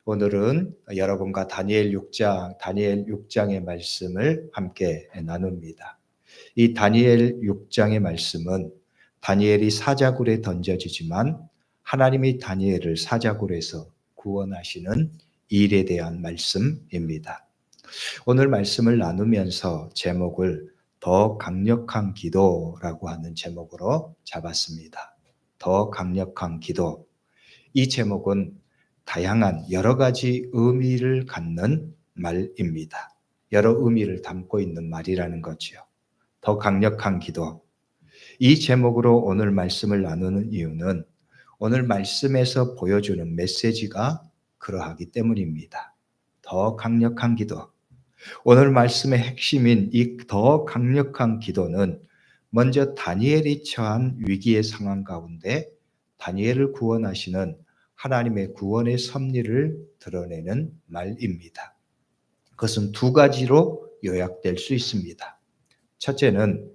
오늘은 여러분과 다니엘 6장의 말씀을 함께 나눕니다. 이 다니엘 6장의 말씀은 다니엘이 사자굴에 던져지지만 하나님이 다니엘을 사자굴에서 구원하시는 일에 대한 말씀입니다. 오늘 말씀을 나누면서 제목을 더 강력한 기도라고 하는 제목으로 잡았습니다. 더 강력한 기도. 이 제목은 다양한 여러 가지 의미를 갖는 말입니다. 여러 의미를 담고 있는 말이라는 거죠. 더 강력한 기도. 이 제목으로 오늘 말씀을 나누는 이유는 오늘 말씀에서 보여주는 메시지가 그러하기 때문입니다. 더 강력한 기도. 오늘 말씀의 핵심인 이 더 강력한 기도는 먼저 다니엘이 처한 위기의 상황 가운데 다니엘을 구원하시는 하나님의 구원의 섭리를 드러내는 말입니다. 그것은 두 가지로 요약될 수 있습니다. 첫째는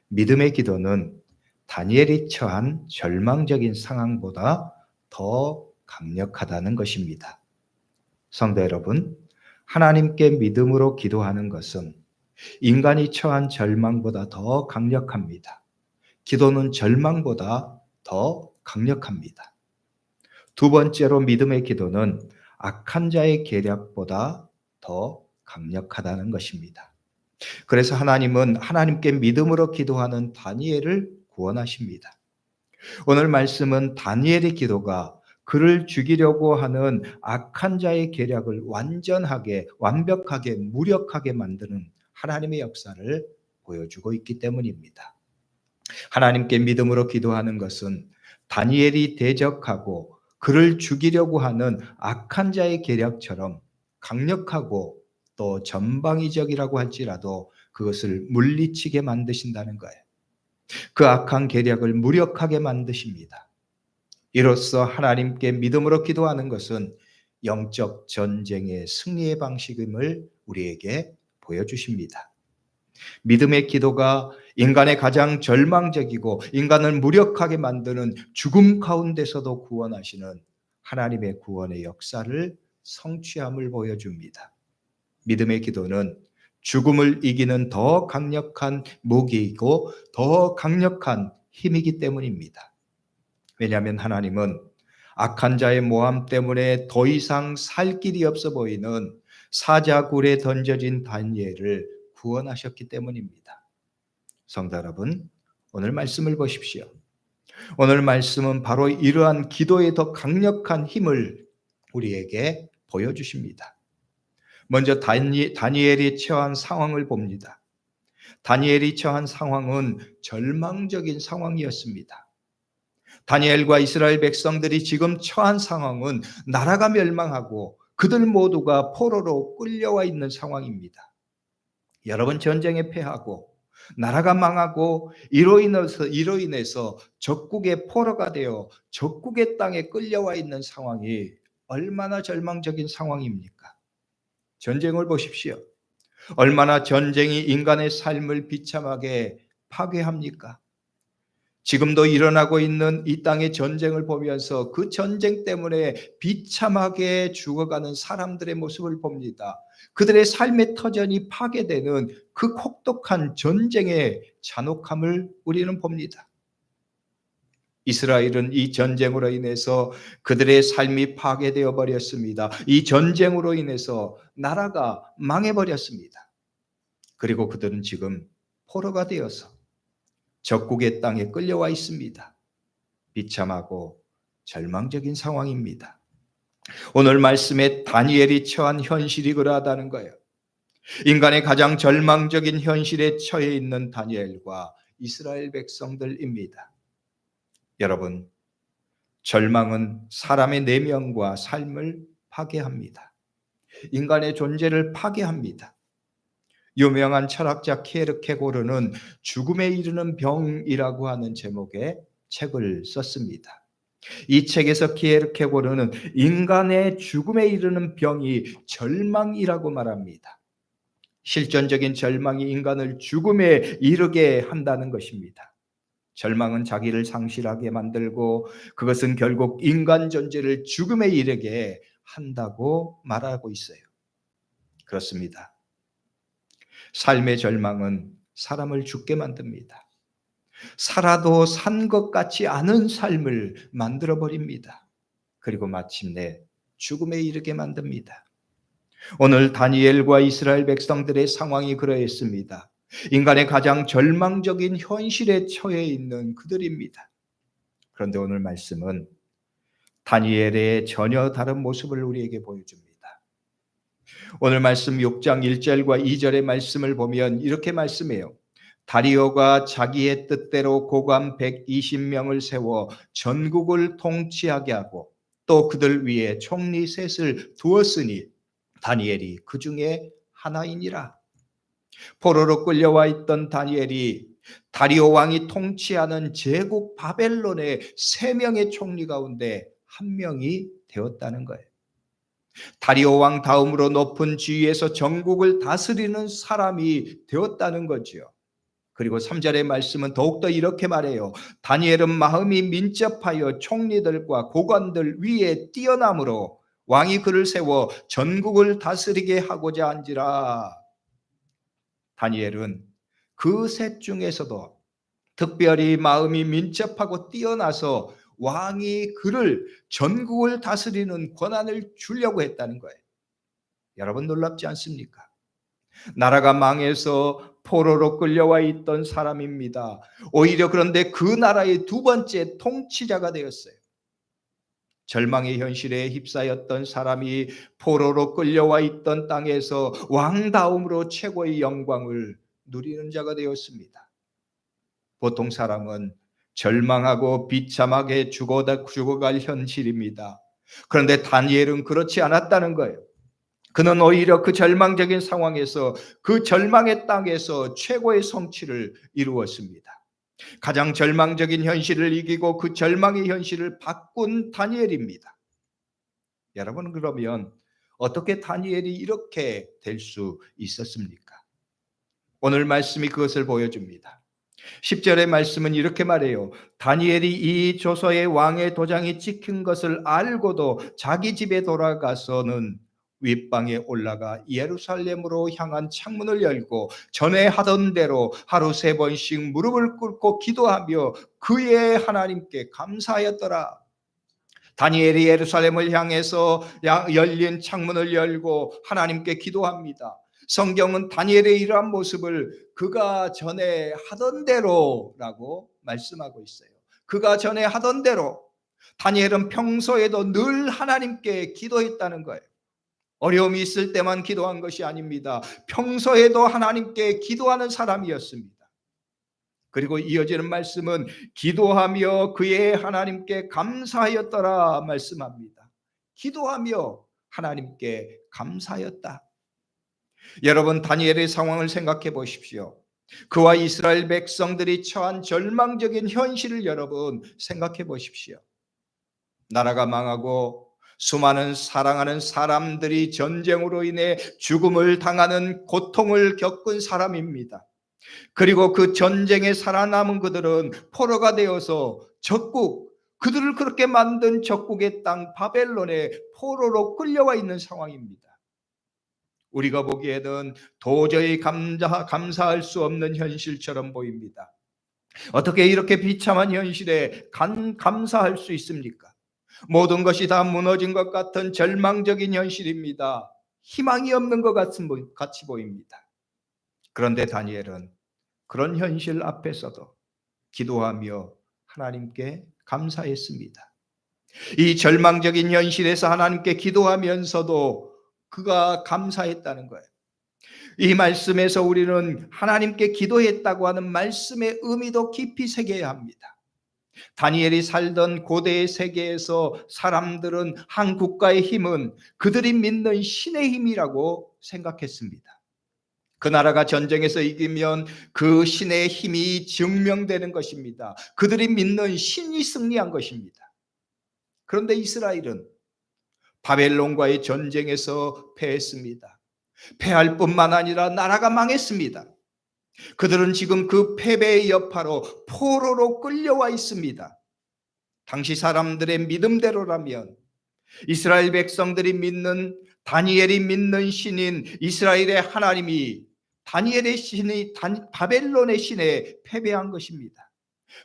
믿음의 기도는 다니엘이 처한 절망적인 상황보다 더 강력하다는 것입니다. 성도 여러분, 하나님께 믿음으로 기도하는 것은 인간이 처한 절망보다 더 강력합니다. 기도는 절망보다 더 강력합니다. 두 번째로 믿음의 기도는 악한 자의 계략보다 더 강력하다는 것입니다. 그래서 하나님은 하나님께 믿음으로 기도하는 다니엘을 구원하십니다. 오늘 말씀은 다니엘의 기도가 그를 죽이려고 하는 악한 자의 계략을 완벽하게, 무력하게 만드는 하나님의 역사를 보여주고 있기 때문입니다. 하나님께 믿음으로 기도하는 것은 다니엘이 대적하고 그를 죽이려고 하는 악한 자의 계략처럼 강력하고 또 전방위적이라고 할지라도 그것을 물리치게 만드신다는 거예요. 그 악한 계략을 무력하게 만드십니다. 이로써 하나님께 믿음으로 기도하는 것은 영적 전쟁의 승리의 방식임을 우리에게 보여주십니다. 믿음의 기도가 인간의 가장 절망적이고 인간을 무력하게 만드는 죽음 가운데서도 구원하시는 하나님의 구원의 역사를 성취함을 보여줍니다. 믿음의 기도는 죽음을 이기는 더 강력한 무기이고 더 강력한 힘이기 때문입니다. 왜냐하면 하나님은 악한 자의 모함 때문에 더 이상 살 길이 없어 보이는 사자굴에 던져진 다니엘을 구원하셨기 때문입니다. 성도 여러분, 오늘 말씀을 보십시오. 오늘 말씀은 바로 이러한 기도의 더 강력한 힘을 우리에게 보여주십니다. 먼저 다니엘이 처한 상황을 봅니다. 다니엘이 처한 상황은 절망적인 상황이었습니다. 다니엘과 이스라엘 백성들이 지금 처한 상황은 나라가 멸망하고 그들 모두가 포로로 끌려와 있는 상황입니다. 여러분, 전쟁에 패하고 나라가 망하고 이로 인해서 적국의 포로가 되어 적국의 땅에 끌려와 있는 상황이 얼마나 절망적인 상황입니까? 전쟁을 보십시오. 얼마나 전쟁이 인간의 삶을 비참하게 파괴합니까? 지금도 일어나고 있는 이 땅의 전쟁을 보면서 그 전쟁 때문에 비참하게 죽어가는 사람들의 모습을 봅니다. 그들의 삶의 터전이 파괴되는 그 혹독한 전쟁의 잔혹함을 우리는 봅니다. 이스라엘은 이 전쟁으로 인해서 그들의 삶이 파괴되어 버렸습니다. 이 전쟁으로 인해서 나라가 망해버렸습니다. 그리고 그들은 지금 포로가 되어서 적국의 땅에 끌려와 있습니다. 비참하고 절망적인 상황입니다. 오늘 말씀에 다니엘이 처한 현실이 그러하다는 거예요. 인간의 가장 절망적인 현실에 처해 있는 다니엘과 이스라엘 백성들입니다. 여러분, 절망은 사람의 내면과 삶을 파괴합니다. 인간의 존재를 파괴합니다. 유명한 철학자 키에르케고르는 죽음에 이르는 병이라고 하는 제목의 책을 썼습니다. 이 책에서 키에르케고르는 인간의 죽음에 이르는 병이 절망이라고 말합니다. 실존적인 절망이 인간을 죽음에 이르게 한다는 것입니다. 절망은 자기를 상실하게 만들고 그것은 결국 인간 존재를 죽음에 이르게 한다고 말하고 있어요. 그렇습니다. 삶의 절망은 사람을 죽게 만듭니다. 살아도 산 것 같지 않은 삶을 만들어 버립니다. 그리고 마침내 죽음에 이르게 만듭니다. 오늘 다니엘과 이스라엘 백성들의 상황이 그러했습니다. 인간의 가장 절망적인 현실에 처해 있는 그들입니다. 그런데 오늘 말씀은 다니엘의 전혀 다른 모습을 우리에게 보여줍니다. 오늘 말씀 6장 1절과 2절의 말씀을 보면 이렇게 말씀해요. 다리오가 자기의 뜻대로 고관 120명을 세워 전국을 통치하게 하고 또 그들 위에 총리 셋을 두었으니 다니엘이 그 중에 하나이니라. 포로로 끌려와 있던 다니엘이 다리오 왕이 통치하는 제국 바벨론의 3명의 총리 가운데 한 명이 되었다는 거예요. 다리오 왕 다음으로 높은 지위에서 전국을 다스리는 사람이 되었다는 거지요. 그리고 3절의 말씀은 더욱더 이렇게 말해요. 다니엘은 마음이 민첩하여 총리들과 고관들 위에 뛰어남으로 왕이 그를 세워 전국을 다스리게 하고자 한지라. 다니엘은 그 셋 중에서도 특별히 마음이 민첩하고 뛰어나서 왕이 그를 전국을 다스리는 권한을 주려고 했다는 거예요. 여러분 놀랍지 않습니까? 나라가 망해서 포로로 끌려와 있던 사람입니다. 오히려 그런데 그 나라의 두 번째 통치자가 되었어요. 절망의 현실에 휩싸였던 사람이 포로로 끌려와 있던 땅에서 왕다움으로 최고의 영광을 누리는 자가 되었습니다. 보통 사람은 절망하고 비참하게 죽어갈 현실입니다. 그런데 다니엘은 그렇지 않았다는 거예요. 그는 오히려 그 절망적인 상황에서 그 절망의 땅에서 최고의 성취를 이루었습니다. 가장 절망적인 현실을 이기고 그 절망의 현실을 바꾼 다니엘입니다. 여러분 그러면 어떻게 다니엘이 이렇게 될 수 있었습니까? 오늘 말씀이 그것을 보여줍니다. 10절의 말씀은 이렇게 말해요. 다니엘이 이 조서에 왕의 도장이 찍힌 것을 알고도 자기 집에 돌아가서는 윗방에 올라가 예루살렘으로 향한 창문을 열고 전에 하던 대로 하루 3번씩 무릎을 꿇고 기도하며 그의 하나님께 감사하였더라. 다니엘이 예루살렘을 향해서 열린 창문을 열고 하나님께 기도합니다. 성경은 다니엘의 이러한 모습을 그가 전에 하던 대로라고 말씀하고 있어요. 그가 전에 하던 대로. 다니엘은 평소에도 늘 하나님께 기도했다는 거예요. 어려움이 있을 때만 기도한 것이 아닙니다. 평소에도 하나님께 기도하는 사람이었습니다. 그리고 이어지는 말씀은 기도하며 그의 하나님께 감사하였더라 말씀합니다. 기도하며 하나님께 감사하였다. 여러분 다니엘의 상황을 생각해 보십시오. 그와 이스라엘 백성들이 처한 절망적인 현실을 여러분 생각해 보십시오. 나라가 망하고 수많은 사랑하는 사람들이 전쟁으로 인해 죽음을 당하는 고통을 겪은 사람입니다. 그리고 그 전쟁에 살아남은 그들은 포로가 되어서 적국, 그들을 그렇게 만든 적국의 땅 바벨론에 포로로 끌려와 있는 상황입니다. 우리가 보기에는 도저히 감사할 수 없는 현실처럼 보입니다. 어떻게 이렇게 비참한 현실에 감사할 수 있습니까? 모든 것이 다 무너진 것 같은 절망적인 현실입니다. 희망이 없는 것 같이 보입니다. 그런데 다니엘은 그런 현실 앞에서도 기도하며 하나님께 감사했습니다. 이 절망적인 현실에서 하나님께 기도하면서도 그가 감사했다는 거예요. 이 말씀에서 우리는 하나님께 기도했다고 하는 말씀의 의미도 깊이 새겨야 합니다. 다니엘이 살던 고대의 세계에서 사람들은 한 국가의 힘은 그들이 믿는 신의 힘이라고 생각했습니다. 그 나라가 전쟁에서 이기면 그 신의 힘이 증명되는 것입니다. 그들이 믿는 신이 승리한 것입니다. 그런데 이스라엘은 바벨론과의 전쟁에서 패했습니다. 패할 뿐만 아니라 나라가 망했습니다. 그들은 지금 그 패배의 여파로 포로로 끌려와 있습니다. 당시 사람들의 믿음대로라면 이스라엘 백성들이 믿는, 다니엘이 믿는 신인 이스라엘의 하나님이 다니엘의 신이 바벨론의 신에 패배한 것입니다.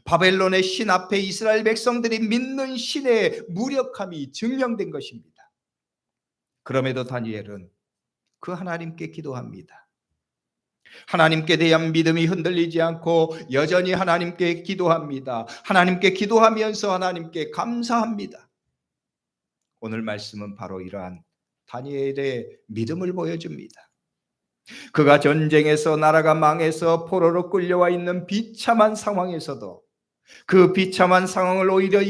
바벨론의 신 앞에 이스라엘 백성들이 믿는 신의 무력함이 증명된 것입니다. 그럼에도 다니엘은 그 하나님께 기도합니다. 하나님께 대한 믿음이 흔들리지 않고 여전히 하나님께 기도합니다. 하나님께 기도하면서 하나님께 감사합니다. 오늘 말씀은 바로 이러한 다니엘의 믿음을 보여줍니다. 그가 전쟁에서 나라가 망해서 포로로 끌려와 있는 비참한 상황에서도 그 비참한 상황을 오히려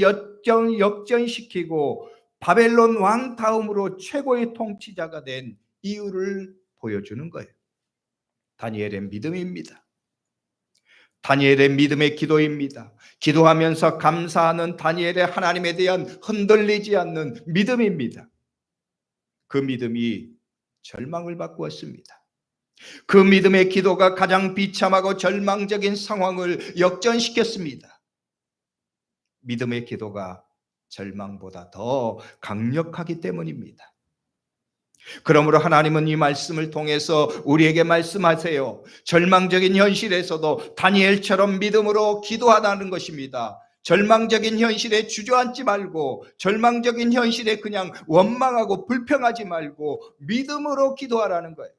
역전시키고 바벨론 왕 다음으로 최고의 통치자가 된 이유를 보여주는 거예요. 다니엘의 믿음입니다. 다니엘의 믿음의 기도입니다. 기도하면서 감사하는 다니엘의 하나님에 대한 흔들리지 않는 믿음입니다. 그 믿음이 절망을 바꾸었습니다. 그 믿음의 기도가 가장 비참하고 절망적인 상황을 역전시켰습니다. 믿음의 기도가 절망보다 더 강력하기 때문입니다. 그러므로 하나님은 이 말씀을 통해서 우리에게 말씀하세요. 절망적인 현실에서도 다니엘처럼 믿음으로 기도하라는 것입니다. 절망적인 현실에 주저앉지 말고, 절망적인 현실에 그냥 원망하고 불평하지 말고 믿음으로 기도하라는 거예요.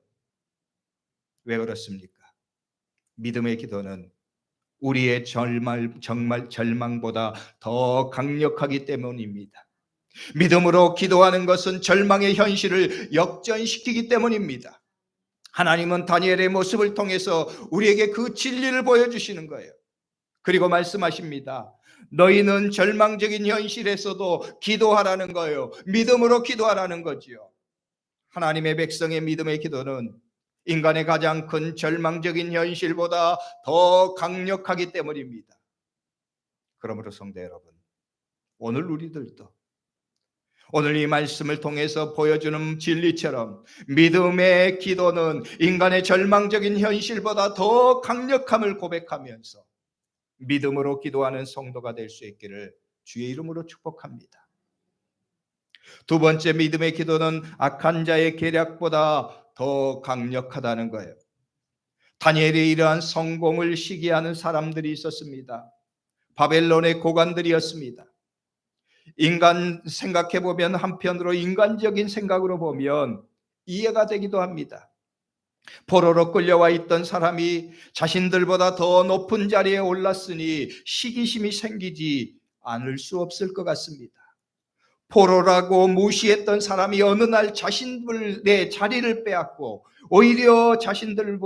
왜 그렇습니까? 믿음의 기도는 우리의 정말 절망보다 더 강력하기 때문입니다. 믿음으로 기도하는 것은 절망의 현실을 역전시키기 때문입니다. 하나님은 다니엘의 모습을 통해서 우리에게 그 진리를 보여주시는 거예요. 그리고 말씀하십니다. 너희는 절망적인 현실에서도 기도하라는 거예요. 믿음으로 기도하라는 거지요. 하나님의 백성의 믿음의 기도는 인간의 가장 큰 절망적인 현실보다 더 강력하기 때문입니다. 그러므로 성도 여러분, 오늘 우리들도 오늘 이 말씀을 통해서 보여주는 진리처럼 믿음의 기도는 인간의 절망적인 현실보다 더 강력함을 고백하면서 믿음으로 기도하는 성도가 될 수 있기를 주의 이름으로 축복합니다. 두 번째, 믿음의 기도는 악한 자의 계략보다 더 강력하다는 거예요. 다니엘의 이러한 성공을 시기하는 사람들이 있었습니다. 바벨론의 고관들이었습니다. 인간 생각해 보면, 한편으로 인간적인 생각으로 보면 이해가 되기도 합니다. 포로로 끌려와 있던 사람이 자신들보다 더 높은 자리에 올랐으니 시기심이 생기지 않을 수 없을 것 같습니다. 포로라고 무시했던 사람이 어느 날 자신들의 자리를 빼앗고 오히려 자신들을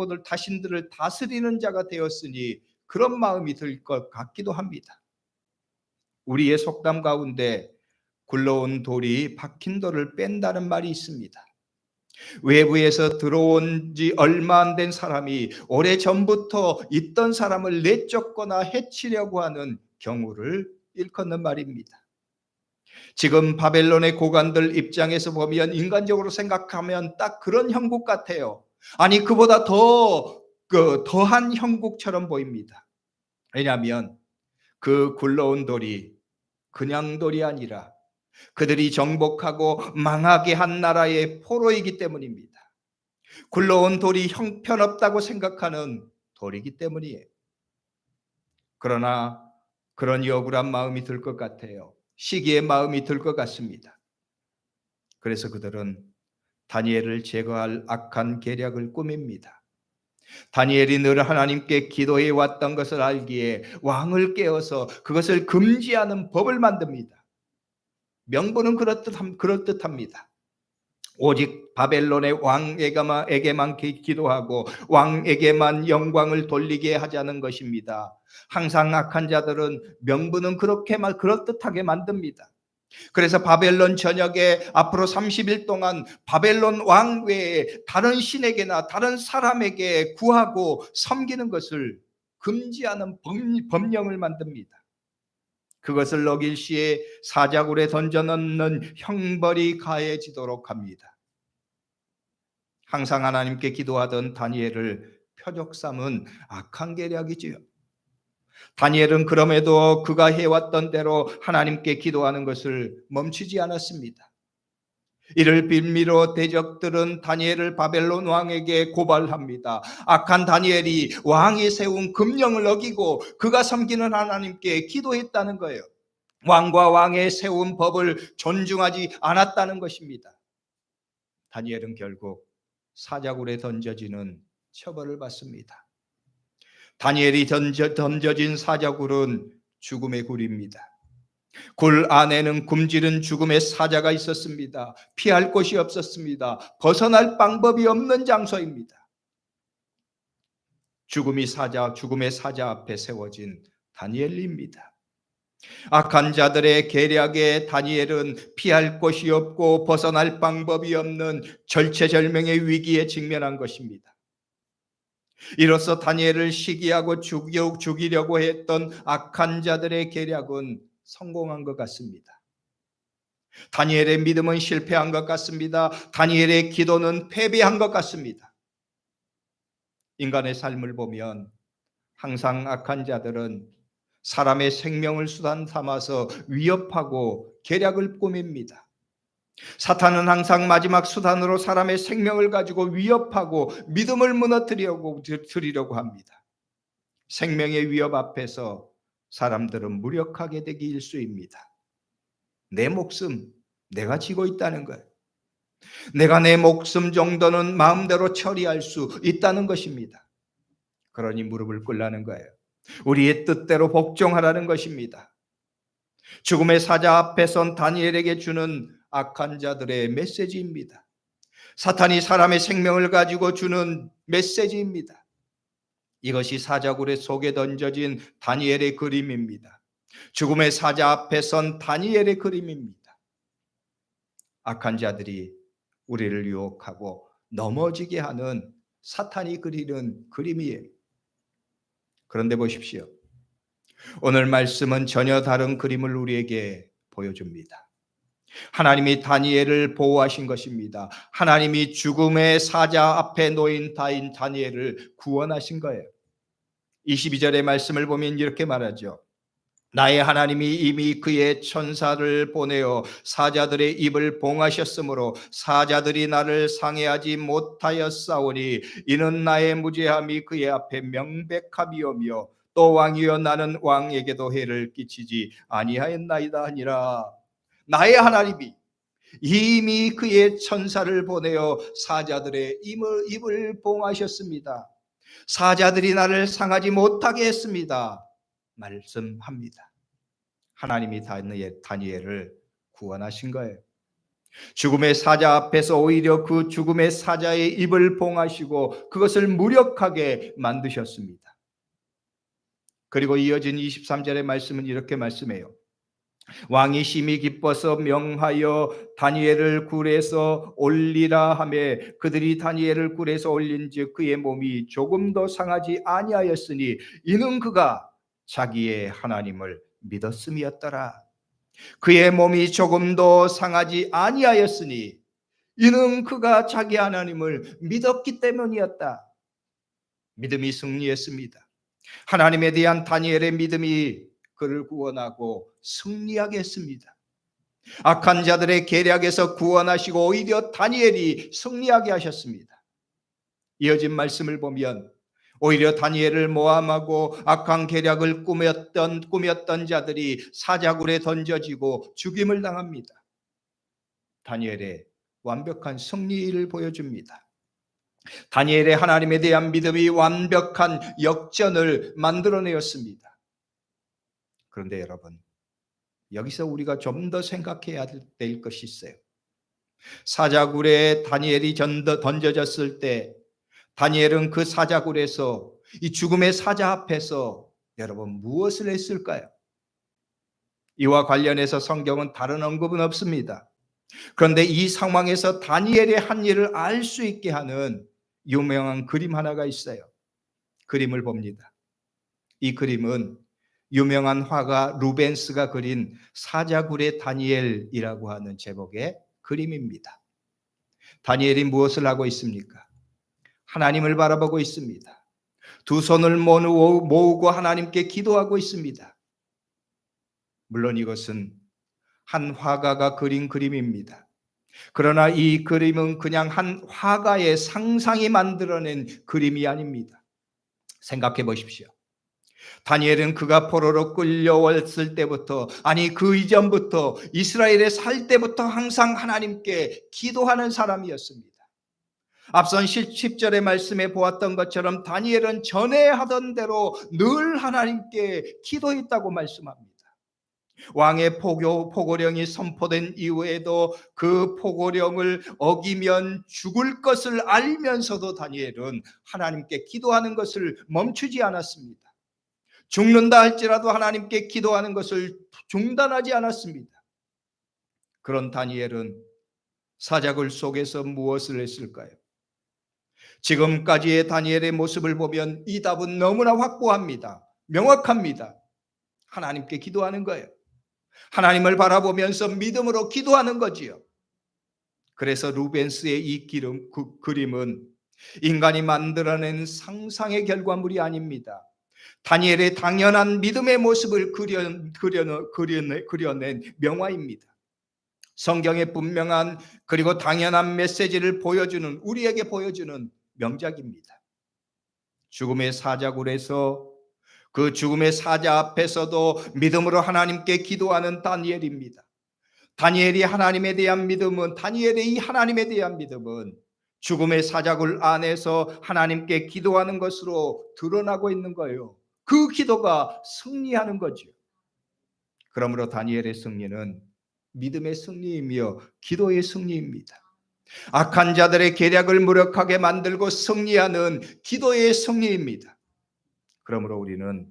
다스리는 자가 되었으니 그런 마음이 들 것 같기도 합니다. 우리의 속담 가운데 굴러온 돌이 박힌 돌을 뺀다는 말이 있습니다. 외부에서 들어온 지 얼마 안 된 사람이 오래전부터 있던 사람을 내쫓거나 해치려고 하는 경우를 일컫는 말입니다. 지금 바벨론의 고관들 입장에서 보면, 인간적으로 생각하면 딱 그런 형국 같아요. 아니, 그보다 더한 형국처럼 보입니다. 왜냐하면 그 굴러온 돌이 그냥 돌이 아니라 그들이 정복하고 망하게 한 나라의 포로이기 때문입니다. 굴러온 돌이 형편없다고 생각하는 돌이기 때문이에요. 그러나 그런 억울한 마음이 들 것 같아요. 시기의 마음이 들 것 같습니다. 그래서 그들은 다니엘을 제거할 악한 계략을 꾸밉니다. 다니엘이 늘 하나님께 기도해 왔던 것을 알기에 왕을 깨워서 그것을 금지하는 법을 만듭니다. 명분은 그럴듯합니다. 오직 바벨론의 왕에게만 기도하고 왕에게만 영광을 돌리게 하자는 것입니다. 항상 악한 자들은 명분은 그렇게만 그럴듯하게 만듭니다. 그래서 바벨론 전역에 앞으로 30일 동안 바벨론 왕 외에 다른 신에게나 다른 사람에게 구하고 섬기는 것을 금지하는 법령을 만듭니다. 그것을 어길 시에 사자굴에 던져넣는 형벌이 가해지도록 합니다. 항상 하나님께 기도하던 다니엘을 표적 삼은 악한 계략이지요. 다니엘은 그럼에도 그가 해왔던 대로 하나님께 기도하는 것을 멈추지 않았습니다. 이를 빌미로 대적들은 다니엘을 바벨론 왕에게 고발합니다. 악한 다니엘이 왕이 세운 금령을 어기고 그가 섬기는 하나님께 기도했다는 거예요. 왕과 왕의 세운 법을 존중하지 않았다는 것입니다. 다니엘은 결국 사자굴에 던져지는 처벌을 받습니다. 다니엘이 던져진 사자굴은 죽음의 굴입니다. 굴 안에는 굶주린 죽음의 사자가 있었습니다. 피할 곳이 없었습니다. 벗어날 방법이 없는 장소입니다. 죽음의 사자 앞에 세워진 다니엘입니다. 악한 자들의 계략에 다니엘은 피할 곳이 없고 벗어날 방법이 없는 절체절명의 위기에 직면한 것입니다. 이로써 다니엘을 시기하고 죽이려고 했던 악한 자들의 계략은 성공한 것 같습니다. 다니엘의 믿음은 실패한 것 같습니다. 다니엘의 기도는 패배한 것 같습니다. 인간의 삶을 보면 항상 악한 자들은 사람의 생명을 수단 삼아서 위협하고 계략을 꾸밉니다. 사탄은 항상 마지막 수단으로 사람의 생명을 가지고 위협하고 믿음을 무너뜨리려고 합니다. 생명의 위협 앞에서 사람들은 무력하게 되기 일쑤입니다. 내 목숨 내가 지고 있다는 거예요. 내가 내 목숨 정도는 마음대로 처리할 수 있다는 것입니다. 그러니 무릎을 꿇라는 거예요. 우리의 뜻대로 복종하라는 것입니다. 죽음의 사자 앞에 선 다니엘에게 주는 악한 자들의 메시지입니다. 사탄이 사람의 생명을 가지고 주는 메시지입니다. 이것이 사자굴의 속에 던져진 다니엘의 그림입니다. 죽음의 사자 앞에 선 다니엘의 그림입니다. 악한 자들이 우리를 유혹하고 넘어지게 하는 사탄이 그리는 그림이에요. 그런데 보십시오. 오늘 말씀은 전혀 다른 그림을 우리에게 보여줍니다. 하나님이 다니엘을 보호하신 것입니다. 하나님이 죽음의 사자 앞에 놓인 다니엘을 구원하신 거예요. 22절의 말씀을 보면 이렇게 말하죠. 나의 하나님이 이미 그의 천사를 보내어 사자들의 입을 봉하셨으므로 사자들이 나를 상해하지 못하였사오니 이는 나의 무죄함이 그의 앞에 명백함이오며 또 왕이여 나는 왕에게도 해를 끼치지 아니하였나이다 하니라. 나의 하나님이 이미 그의 천사를 보내어 사자들의 입을 봉하셨습니다. 사자들이 나를 상하지 못하게 했습니다. 말씀합니다. 하나님이 다니엘을 구원하신 거예요. 죽음의 사자 앞에서 오히려 그 죽음의 사자의 입을 봉하시고 그것을 무력하게 만드셨습니다. 그리고 이어진 23절의 말씀은 이렇게 말씀해요. 왕이 심히 기뻐서 명하여 다니엘을 굴에서 올리라 하며 그들이 다니엘을 굴에서 올린즉 그의 몸이 조금도 상하지 아니하였으니 이는 그가 자기의 하나님을 믿었음이었더라. 그의 몸이 조금도 상하지 아니하였으니 이는 그가 자기 하나님을 믿었기 때문이었다. 믿음이 승리했습니다. 하나님에 대한 다니엘의 믿음이 그를 구원하고 승리하게 했습니다. 악한 자들의 계략에서 구원하시고 오히려 다니엘이 승리하게 하셨습니다. 이어진 말씀을 보면 오히려 다니엘을 모함하고 악한 계략을 꾸몄던 자들이 사자굴에 던져지고 죽임을 당합니다. 다니엘의 완벽한 승리를 보여줍니다. 다니엘의 하나님에 대한 믿음이 완벽한 역전을 만들어내었습니다. 그런데 여러분, 여기서 우리가 좀 더 생각해야 될 것이 있어요. 사자굴에 다니엘이 던져졌을 때 다니엘은 그 사자굴에서 이 죽음의 사자 앞에서 여러분 무엇을 했을까요? 이와 관련해서 성경은 다른 언급은 없습니다. 그런데 이 상황에서 다니엘의 한 일을 알 수 있게 하는 유명한 그림 하나가 있어요. 그림을 봅니다. 이 그림은 유명한 화가 루벤스가 그린 사자굴의 다니엘이라고 하는 제목의 그림입니다. 다니엘이 무엇을 하고 있습니까? 하나님을 바라보고 있습니다. 두 손을 모으고 하나님께 기도하고 있습니다. 물론 이것은 한 화가가 그린 그림입니다. 그러나 이 그림은 그냥 한 화가의 상상이 만들어낸 그림이 아닙니다. 생각해 보십시오. 다니엘은 그가 포로로 끌려왔을 때부터, 아니 그 이전부터, 이스라엘에 살 때부터 항상 하나님께 기도하는 사람이었습니다. 앞선 10절의 말씀에 보았던 것처럼 다니엘은 전에 하던 대로 늘 하나님께 기도했다고 말씀합니다. 왕의 포고령이 선포된 이후에도 그 포고령을 어기면 죽을 것을 알면서도 다니엘은 하나님께 기도하는 것을 멈추지 않았습니다. 죽는다 할지라도 하나님께 기도하는 것을 중단하지 않았습니다. 그런 다니엘은 사자굴 속에서 무엇을 했을까요? 지금까지의 다니엘의 모습을 보면 이 답은 너무나 확고합니다. 명확합니다. 하나님께 기도하는 거예요. 하나님을 바라보면서 믿음으로 기도하는 거지요. 그래서 루벤스의 이 그림은 인간이 만들어낸 상상의 결과물이 아닙니다. 다니엘의 당연한 믿음의 모습을 그려낸 명화입니다. 성경의 분명한 그리고 당연한 메시지를 우리에게 보여주는 명작입니다. 죽음의 사자굴에서, 그 죽음의 사자 앞에서도 믿음으로 하나님께 기도하는 다니엘입니다. 다니엘의 이 하나님에 대한 믿음은 죽음의 사자굴 안에서 하나님께 기도하는 것으로 드러나고 있는 거예요. 그 기도가 승리하는 거죠. 그러므로 다니엘의 승리는 믿음의 승리이며 기도의 승리입니다. 악한 자들의 계략을 무력하게 만들고 승리하는 기도의 승리입니다. 그러므로 우리는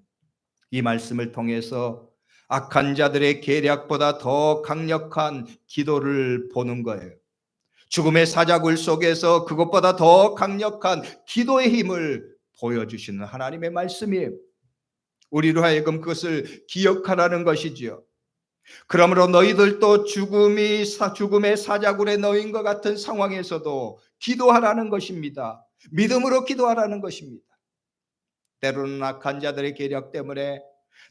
이 말씀을 통해서 악한 자들의 계략보다 더 강력한 기도를 보는 거예요. 죽음의 사자굴 속에서 그것보다 더 강력한 기도의 힘을 보여주시는 하나님의 말씀이에요. 우리로 하여금 그것을 기억하라는 것이지요. 그러므로 너희들도 죽음의 사자굴에 놓인 것 같은 상황에서도 기도하라는 것입니다. 믿음으로 기도하라는 것입니다. 때로는 악한 자들의 계략 때문에,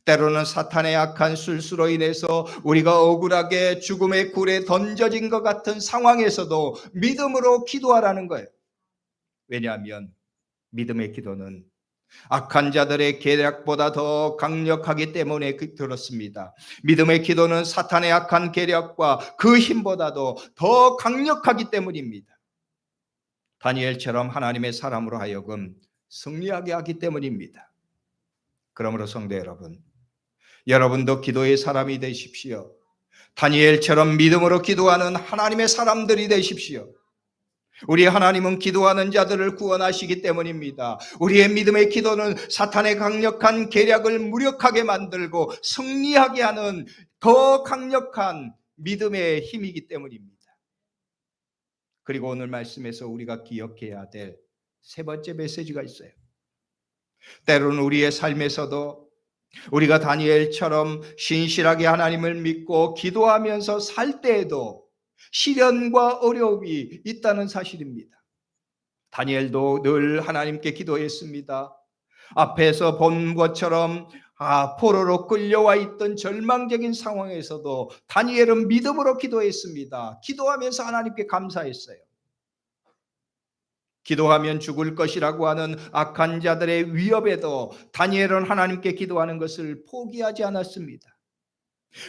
때로는 사탄의 악한 술수로 인해서 우리가 억울하게 죽음의 굴에 던져진 것 같은 상황에서도 믿음으로 기도하라는 거예요. 왜냐하면 믿음의 기도는 악한 자들의 계략보다 더 강력하기 때문에 들었습니다. 믿음의 기도는 사탄의 악한 계략과 그 힘보다도 더 강력하기 때문입니다. 다니엘처럼 하나님의 사람으로 하여금 승리하게 하기 때문입니다. 그러므로 성도 여러분, 여러분도 기도의 사람이 되십시오. 다니엘처럼 믿음으로 기도하는 하나님의 사람들이 되십시오. 우리 하나님은 기도하는 자들을 구원하시기 때문입니다. 우리의 믿음의 기도는 사탄의 강력한 계략을 무력하게 만들고 승리하게 하는 더 강력한 믿음의 힘이기 때문입니다. 그리고 오늘 말씀에서 우리가 기억해야 될 세 번째 메시지가 있어요. 때로는 우리의 삶에서도 우리가 다니엘처럼 신실하게 하나님을 믿고 기도하면서 살 때에도 시련과 어려움이 있다는 사실입니다. 다니엘도 늘 하나님께 기도했습니다. 앞에서 본 것처럼 포로로 끌려와 있던 절망적인 상황에서도 다니엘은 믿음으로 기도했습니다. 기도하면서 하나님께 감사했어요. 기도하면 죽을 것이라고 하는 악한 자들의 위협에도 다니엘은 하나님께 기도하는 것을 포기하지 않았습니다.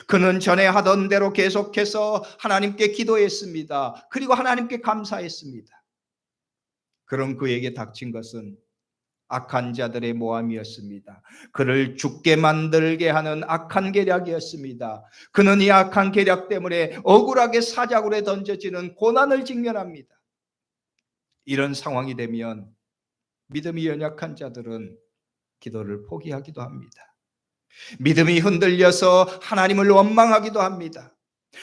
그는 전에 하던 대로 계속해서 하나님께 기도했습니다. 그리고 하나님께 감사했습니다. 그런 그에게 닥친 것은 악한 자들의 모함이었습니다. 그를 죽게 만들게 하는 악한 계략이었습니다. 그는 이 악한 계략 때문에 억울하게 사자굴에 던져지는 고난을 직면합니다. 이런 상황이 되면 믿음이 연약한 자들은 기도를 포기하기도 합니다. 믿음이 흔들려서 하나님을 원망하기도 합니다.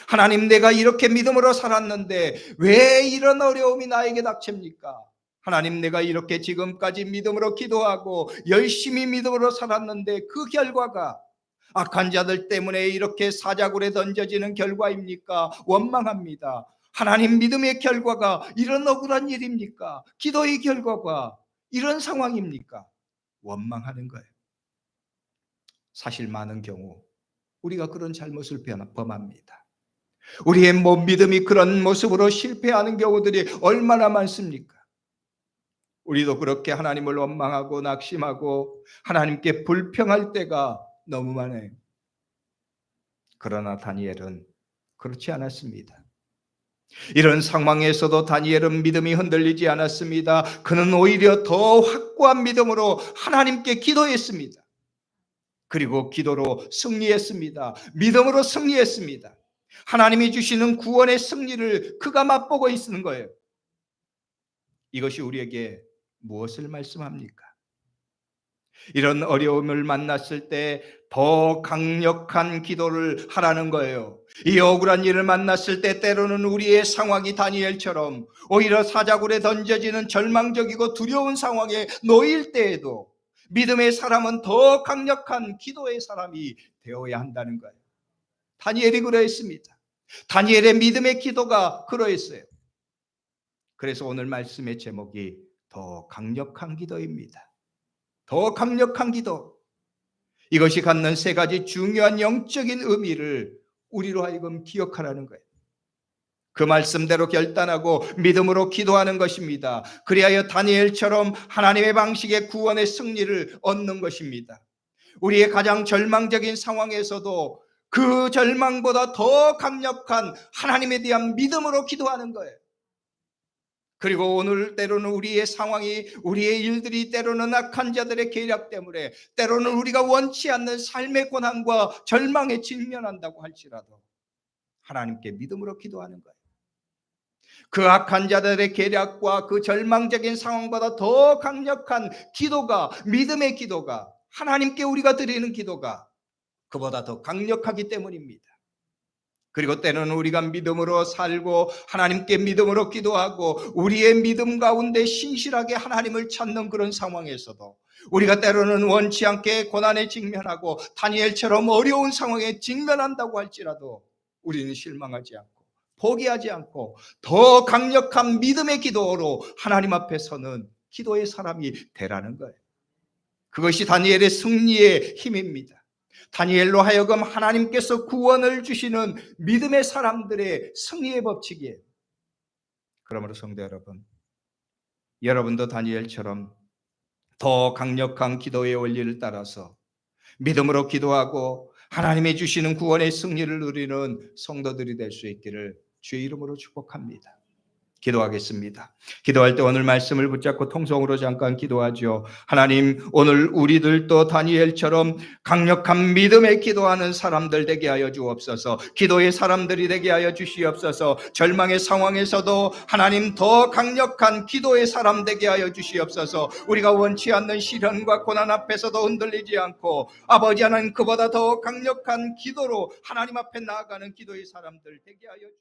하나님, 내가 이렇게 믿음으로 살았는데 왜 이런 어려움이 나에게 닥칩니까? 하나님, 내가 이렇게 지금까지 믿음으로 기도하고 열심히 믿음으로 살았는데 그 결과가 악한 자들 때문에 이렇게 사자굴에 던져지는 결과입니까? 원망합니다. 하나님, 믿음의 결과가 이런 억울한 일입니까? 기도의 결과가 이런 상황입니까? 원망하는 거예요. 사실 많은 경우 우리가 그런 잘못을 범합니다. 우리의 믿음이 그런 모습으로 실패하는 경우들이 얼마나 많습니까? 우리도 그렇게 하나님을 원망하고 낙심하고 하나님께 불평할 때가 너무 많아요. 그러나 다니엘은 그렇지 않았습니다. 이런 상황에서도 다니엘은 믿음이 흔들리지 않았습니다. 그는 오히려 더 확고한 믿음으로 하나님께 기도했습니다. 그리고 기도로 승리했습니다. 믿음으로 승리했습니다. 하나님이 주시는 구원의 승리를 그가 맛보고 있는 거예요. 이것이 우리에게 무엇을 말씀합니까? 이런 어려움을 만났을 때 더 강력한 기도를 하라는 거예요. 이 억울한 일을 만났을 때 때로는 우리의 상황이 다니엘처럼 오히려 사자굴에 던져지는 절망적이고 두려운 상황에 놓일 때에도 믿음의 사람은 더 강력한 기도의 사람이 되어야 한다는 거예요. 다니엘이 그러했습니다. 다니엘의 믿음의 기도가 그러했어요. 그래서 오늘 말씀의 제목이 더 강력한 기도입니다. 더 강력한 기도. 이것이 갖는 세 가지 중요한 영적인 의미를 우리로 하여금 기억하라는 거예요. 그 말씀대로 결단하고 믿음으로 기도하는 것입니다. 그리하여 다니엘처럼 하나님의 방식의 구원의 승리를 얻는 것입니다. 우리의 가장 절망적인 상황에서도 그 절망보다 더 강력한 하나님에 대한 믿음으로 기도하는 거예요. 그리고 오늘 때로는 우리의 상황이, 우리의 일들이 때로는 악한 자들의 계략 때문에 때로는 우리가 원치 않는 삶의 고난과 절망에 직면한다고 할지라도 하나님께 믿음으로 기도하는 거예요. 그 악한 자들의 계략과 그 절망적인 상황보다 더 강력한 기도가, 믿음의 기도가, 하나님께 우리가 드리는 기도가 그보다 더 강력하기 때문입니다. 그리고 때로는 우리가 믿음으로 살고 하나님께 믿음으로 기도하고 우리의 믿음 가운데 신실하게 하나님을 찾는 그런 상황에서도 우리가 때로는 원치 않게 고난에 직면하고 다니엘처럼 어려운 상황에 직면한다고 할지라도 우리는 실망하지 않고 포기하지 않고 더 강력한 믿음의 기도로 하나님 앞에 서는 기도의 사람이 되라는 거예요. 그것이 다니엘의 승리의 힘입니다. 다니엘로 하여금 하나님께서 구원을 주시는 믿음의 사람들의 승리의 법칙이에요. 그러므로 성도 여러분, 여러분도 다니엘처럼 더 강력한 기도의 원리를 따라서 믿음으로 기도하고 하나님이 주시는 구원의 승리를 누리는 성도들이 될 수 있기를 주의 이름으로 축복합니다. 기도하겠습니다. 기도할 때 오늘 말씀을 붙잡고 통성으로 잠깐 기도하죠. 하나님, 오늘 우리들도 다니엘처럼 강력한 믿음에 기도하는 사람들 되게 하여 주옵소서. 기도의 사람들이 되게 하여 주시옵소서. 절망의 상황에서도 하나님 더 강력한 기도의 사람 되게 하여 주시옵소서. 우리가 원치 않는 시련과 고난 앞에서도 흔들리지 않고 아버지 하나님, 그보다 더 강력한 기도로 하나님 앞에 나아가는 기도의 사람들 되게 하여 주시옵소서.